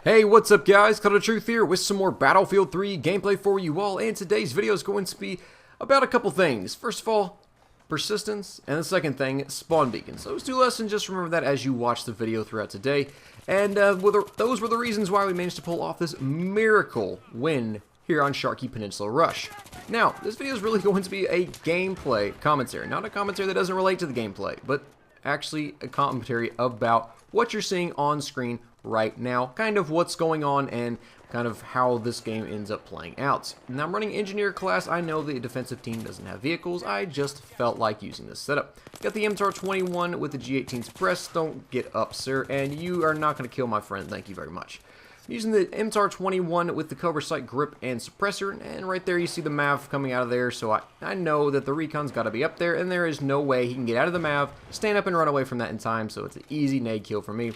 Hey, what's up guys? Cloud of Truth here with some more Battlefield 3 gameplay for you all, and today's video is going to be about a couple things. First of all, persistence, and the second thing, spawn beacons. Those two lessons, just remember that as you watch the video throughout today. And those were the reasons why we managed to pull off this miracle win here on Sharky Peninsula Rush. Now, this video is really going to be a gameplay commentary. Not a commentary that doesn't relate to the gameplay, but actually a commentary about what you're seeing on screen right now, kind of what's going on and kind of how this game ends up playing out. Now, I'm running engineer class. I know the defensive team doesn't have vehicles. I just felt like using this setup. Got the MTAR-21 with the G18 suppressed. Don't get up, sir, and you are not going to kill my friend. Thank you very much. I'm using the MTAR-21 with the Cobra Sight grip and suppressor, and right there you see the MAV coming out of there, so I know that the recon's got to be up there, and there is no way he can get out of the MAV, stand up and run away from that in time, so it's an easy nade kill for me.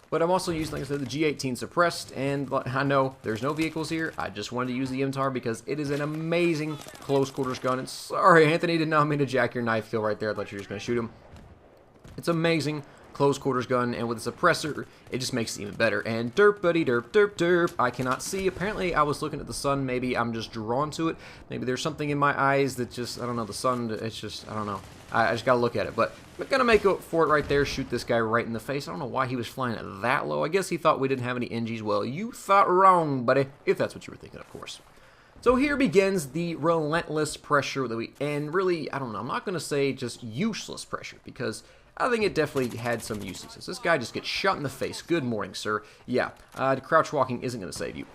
But I'm also using, like I said, the G18 suppressed, and I know there's no vehicles here. I just wanted to use the MTAR because it is an amazing close quarters gun. And sorry, Anthony, did not mean to jack your knife kill right there. I thought you were just going to shoot him. It's amazing close quarters gun, and with the suppressor, it just makes it even better. And derp, buddy, derp, derp, derp. I cannot see. Apparently, I was looking at the sun. Maybe I'm just drawn to it. Maybe there's something in my eyes that just, I don't know, the sun, it's just, I don't know. I just gotta look at it, but I'm gonna make up for it right there, shoot this guy right in the face. I don't know why he was flying it that low. I guess he thought we didn't have any NGs. Well, you thought wrong, buddy, if that's what you were thinking, of course. So here begins the relentless pressure that and really, I don't know, I'm not gonna say just useless pressure, because I think it definitely had some uses. This guy just gets shot in the face. Good morning, sir. Yeah, crouch walking isn't gonna save you.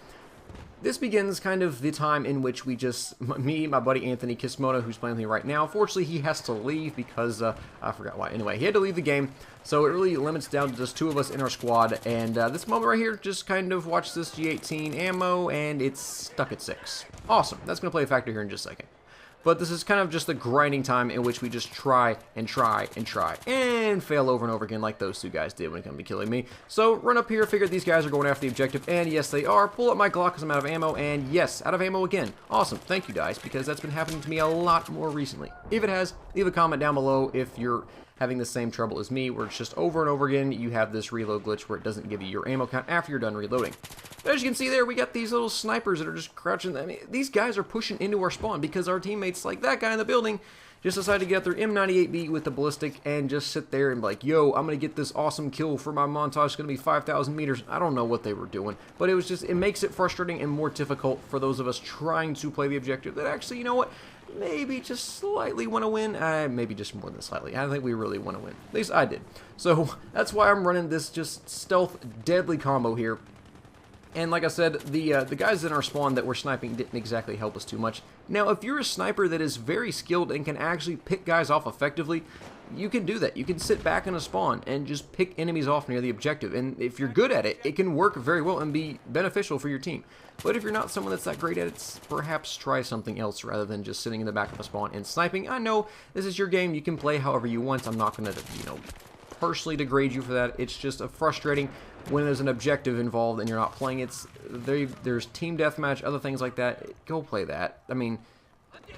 This begins kind of the time in which we just, me, my buddy Anthony Kismoto, who's playing with me right now. Fortunately, he has to leave because, I forgot why. Anyway, he had to leave the game, so it really limits down to just two of us in our squad. And this moment right here, just kind of watch this G18 ammo, and it's stuck at 6. Awesome. That's going to play a factor here in just a second. But this is kind of just the grinding time in which we just try and try and try and fail over and over again like those two guys did when it comes to killing me. So run up here, figure these guys are going after the objective, and yes they are. Pull up my Glock because I'm out of ammo, and yes, out of ammo again. Awesome, thank you guys, because that's been happening to me a lot more recently. If it has, leave a comment down below if you're having the same trouble as me, where it's just over and over again, you have this reload glitch where it doesn't give you your ammo count after you're done reloading. But as you can see there, we got these little snipers that are just crouching. I mean, these guys are pushing into our spawn because our teammates, like that guy in the building, just decided to get out their M98B with the ballistic and just sit there and be like, yo, I'm going to get this awesome kill for my montage. It's going to be 5,000 meters. I don't know what they were doing, but it was just, it makes it frustrating and more difficult for those of us trying to play the objective that actually, you know what, maybe just slightly want to win. Maybe just more than slightly. I think we really want to win. At least I did. So that's why I'm running this just stealth deadly combo here. And like I said, the guys in our spawn that were sniping didn't exactly help us too much. Now, if you're a sniper that is very skilled and can actually pick guys off effectively, you can do that. You can sit back in a spawn and just pick enemies off near the objective. And if you're good at it, it can work very well and be beneficial for your team. But if you're not someone that's that great at it, perhaps try something else rather than just sitting in the back of a spawn and sniping. I know this is your game. You can play however you want. I'm not going to, you know, personally degrade you for that. It's just a frustrating when there's an objective involved and you're not playing. There's team deathmatch, other things like that. Go play that. I mean,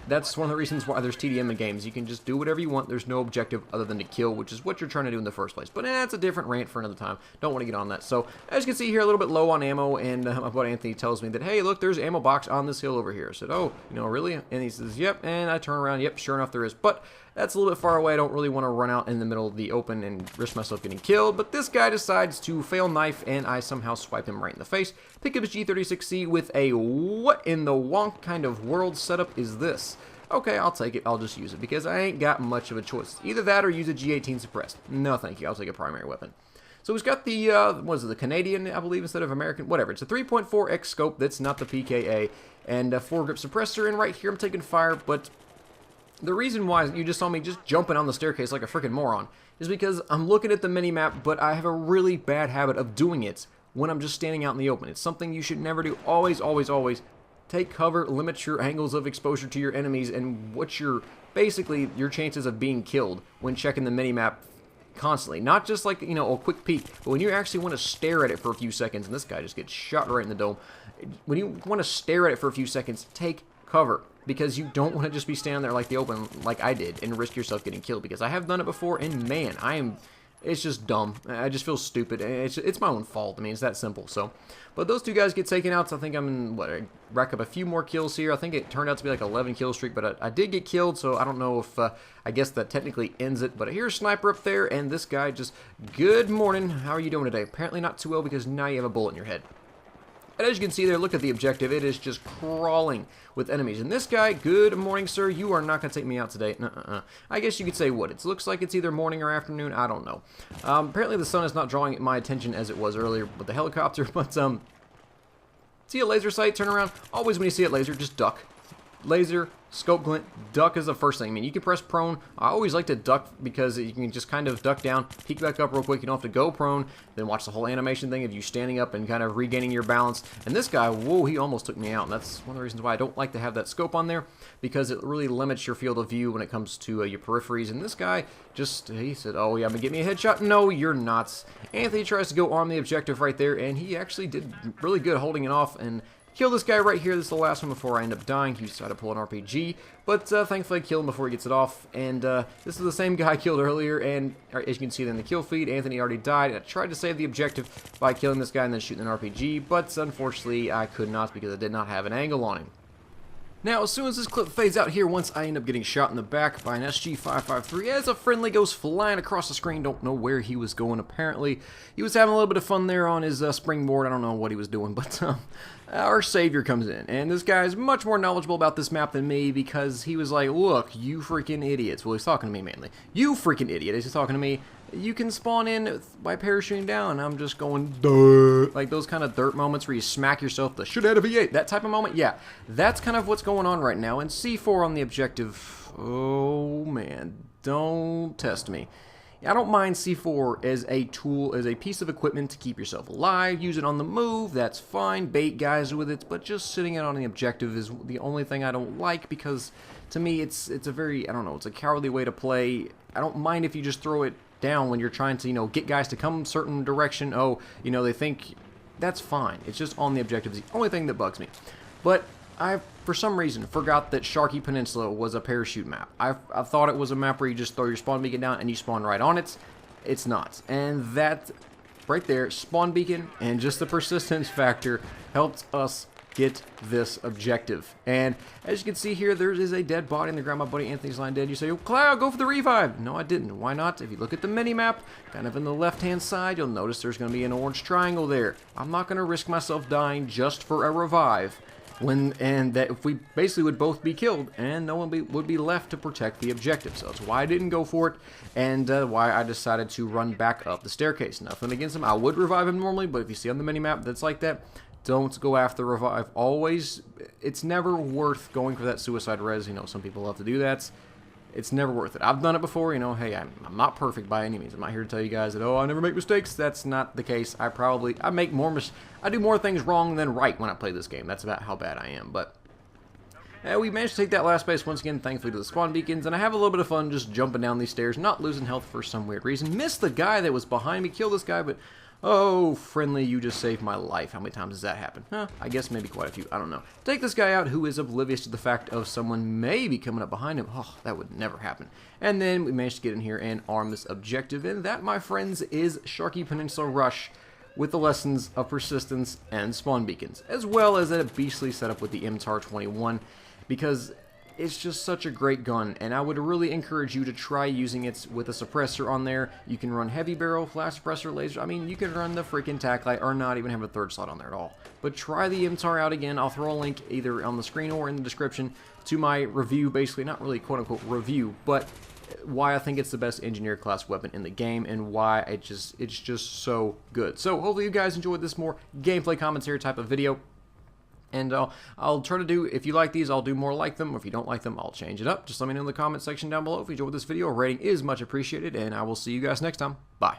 that's one of the reasons why there's TDM in games. You can just do whatever you want. There's no objective other than to kill, which is what you're trying to do in the first place. But that's a different rant for another time. Don't want to get on that. So, as you can see here, a little bit low on ammo, and my buddy Anthony tells me that, hey, look, there's an ammo box on this hill over here. I said, oh, you know, really? And he says, yep, and I turn around, yep, sure enough there is. But that's a little bit far away. I don't really want to run out in the middle of the open and risk myself getting killed. But this guy decides to fail knife, and I somehow swipe him right in the face. Pick up his G36C with a what in the wonk kind of world setup is this? Okay, I'll take it. I'll just use it because I ain't got much of a choice. Either that or use a G18 suppressed. No, thank you. I'll take a primary weapon. So he's got the, what is it, the Canadian, I believe, instead of American, whatever. It's a 3.4x scope. That's not the PKA. And a foregrip suppressor. And right here, I'm taking fire. But the reason why you just saw me just jumping on the staircase like a freaking moron is because I'm looking at the mini-map, but I have a really bad habit of doing it when I'm just standing out in the open. It's something you should never do. Always, always, always take cover, limit your angles of exposure to your enemies, and what's your, basically, your chances of being killed when checking the minimap constantly. Not just like, you know, a quick peek, but when you actually want to stare at it for a few seconds, and this guy just gets shot right in the dome. When you want to stare at it for a few seconds, take cover, because you don't want to just be standing there like the open, like I did, and risk yourself getting killed, because I have done it before, and man, I am It's just dumb. I just feel stupid. It's my own fault. I mean, it's that simple. So, but those two guys get taken out. So I think I'm in, what, I rack up a few more kills here. I think it turned out to be like 11 kill streak, but I did get killed. So I don't know if, I guess that technically ends it. But here's Sniper up there, and this guy just, good morning. How are you doing today? Apparently not too well, because now you have a bullet in your head. And as you can see there, look at the objective. It is just crawling with enemies. And this guy, good morning, sir. You are not going to take me out today. I guess you could say what? It looks like it's either morning or afternoon. I don't know. Apparently the sun is not drawing my attention as it was earlier with the helicopter. But, see a laser sight, turn around. Always when you see a laser, just duck. Laser, scope glint, duck is the first thing. I mean, you can press prone. I always like to duck because you can just kind of duck down, peek back up real quick. You don't have to go prone, then watch the whole animation thing of you standing up and kind of regaining your balance. And this guy, whoa, he almost took me out. And that's one of the reasons why I don't like to have that scope on there, because it really limits your field of view when it comes to your peripheries. And this guy just, he said, oh, yeah, I'm going to get me a headshot. No, you're not. Anthony tries to go on the objective right there, and he actually did really good holding it off and kill this guy right here. This is the last one before I end up dying. He decided to pull an RPG, but thankfully I killed him before he gets it off. And this is the same guy I killed earlier, and as you can see in the kill feed, Anthony already died. I tried to save the objective by killing this guy and then shooting an RPG, but unfortunately I could not because I did not have an angle on him. Now, as soon as this clip fades out here, once I end up getting shot in the back by an SG-553, as a friendly goes flying across the screen, don't know where he was going. Apparently, he was having a little bit of fun there on his springboard. I don't know what he was doing, but our savior comes in, and this guy is much more knowledgeable about this map than me, because he was like, look, you freaking idiots. Well, he's talking to me mainly. You freaking idiot. He's talking to me. You can spawn in by parachuting down. I'm just going, duh. Like those kind of dirt moments where you smack yourself the shit out of V8. That type of moment, yeah. That's kind of what's going on right now. And C4 on the objective, oh man, don't test me. I don't mind C4 as a tool, as a piece of equipment to keep yourself alive. Use it on the move, that's fine. Bait guys with it, but just sitting it on the objective is the only thing I don't like, because to me it's a very, I don't know, it's a cowardly way to play. I don't mind if you just throw it down when you're trying to, you know, get guys to come a certain direction. Oh, you know, they think, that's fine. It's just on the objective is the only thing that bugs me. But I, for some reason, forgot that Sharky Peninsula was a parachute map. I thought it was a map where you just throw your spawn beacon down and you spawn right on it. It's not. And that, right there, spawn beacon and just the persistence factor helped us get this objective. And as you can see here, there is a dead body in the ground. My buddy Anthony's lying dead. You say, oh, Cloud, go for the revive. No, I didn't. Why not? If you look at the mini-map, kind of in the left-hand side, you'll notice there's going to be an orange triangle there. I'm not going to risk myself dying just for a revive. And that if we basically would both be killed, and no one would be left to protect the objective. So that's why I didn't go for it, and why I decided to run back up the staircase. Nothing against him. I would revive him normally, but if you see on the mini-map that's like that, don't go after revive. Always, it's never worth going for that suicide res. You know, some people love to do that. It's never worth it. I've done it before, you know, hey, I'm not perfect by any means. I'm not here to tell you guys that, oh, I never make mistakes. That's not the case. I do more things wrong than right when I play this game. That's about how bad I am, but we managed to take that last base once again, thankfully, to the spawn beacons, and I have a little bit of fun just jumping down these stairs, not losing health for some weird reason. Missed the guy that was behind me, killed this guy, but oh, friendly, you just saved my life. How many times does that happen? Huh, I guess maybe quite a few. I don't know. Take this guy out who is oblivious to the fact of someone maybe coming up behind him. Oh, that would never happen. And then we managed to get in here and arm this objective. And that, my friends, is Sharky Peninsula Rush with the lessons of persistence and spawn beacons, as well as a beastly setup with the MTAR-21, because it's just such a great gun, and I would really encourage you to try using it with a suppressor on there. You can run heavy barrel, flash suppressor, laser. I mean, you can run the freaking tac light or not even have a third slot on there at all. But try the MTAR out again. I'll throw a link either on the screen or in the description to my review, basically, not really quote-unquote review, but why I think it's the best engineer class weapon in the game and why it's just so good. So hopefully you guys enjoyed this more gameplay commentary type of video. And I'll try to do, if you like these, I'll do more like them. Or if you don't like them, I'll change it up. Just let me know in the comment section down below. If you enjoyed this video, a rating is much appreciated. And I will see you guys next time. Bye.